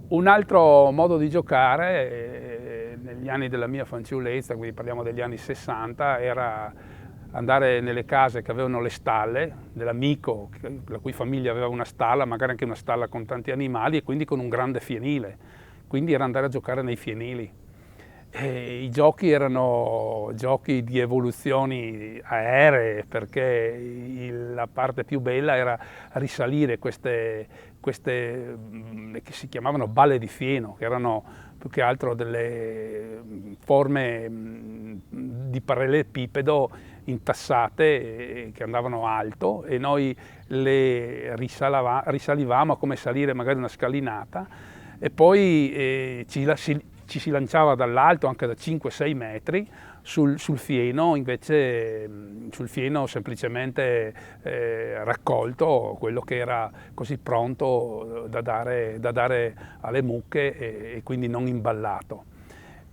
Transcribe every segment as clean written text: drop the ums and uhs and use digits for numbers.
Un altro modo di giocare negli anni della mia fanciullezza, quindi parliamo degli anni 60, era andare nelle case che avevano le stalle dell'amico, la cui famiglia aveva una stalla, magari anche una stalla con tanti animali e quindi con un grande fienile. Quindi era andare a giocare nei fienili. E i giochi erano giochi di evoluzioni aeree perché la parte più bella era risalire queste che si chiamavano balle di fieno, che erano più che altro delle forme di parallelepipedo intassate che andavano alto e noi le risalivamo come salire magari una scalinata e poi ci si lanciava dall'alto anche da 5-6 metri sul fieno, invece sul fieno semplicemente raccolto, quello che era così pronto da dare alle mucche e quindi non imballato.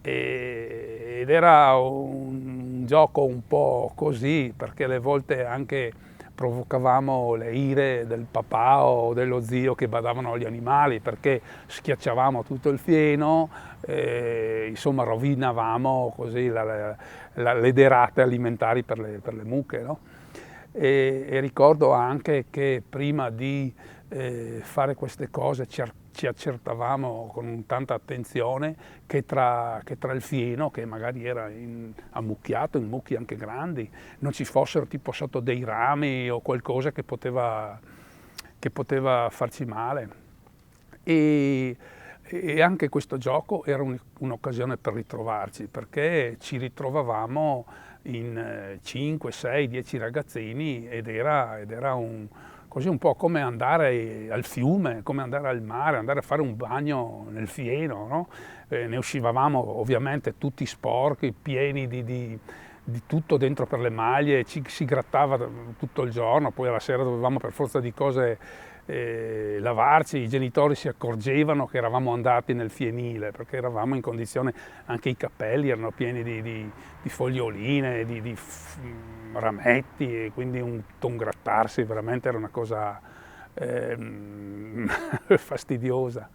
Ed era un gioco un po' così, perché alle volte anche provocavamo le ire del papà o dello zio che badavano agli animali, perché schiacciavamo tutto il fieno, insomma rovinavamo così le derate alimentari per le mucche, no? E ricordo anche che prima di fare queste cose ci accertavamo con tanta attenzione che tra il fieno, che magari era ammucchiato in mucchi anche grandi, non ci fossero tipo sotto dei rami o qualcosa che poteva farci male. E, e anche questo gioco era un'occasione per ritrovarci, perché ci ritrovavamo in 5, 6, 10 ragazzini ed era così un po' come andare al fiume, come andare al mare, andare a fare un bagno nel fieno, no? Ne uscivamo ovviamente tutti sporchi, pieni di tutto dentro per le maglie, ci si grattava tutto il giorno, poi alla sera dovevamo per forza di cose lavarci, i genitori si accorgevano che eravamo andati nel fienile perché eravamo in condizione, anche i capelli erano pieni di foglioline, rametti e quindi un grattarsi veramente era una cosa fastidiosa.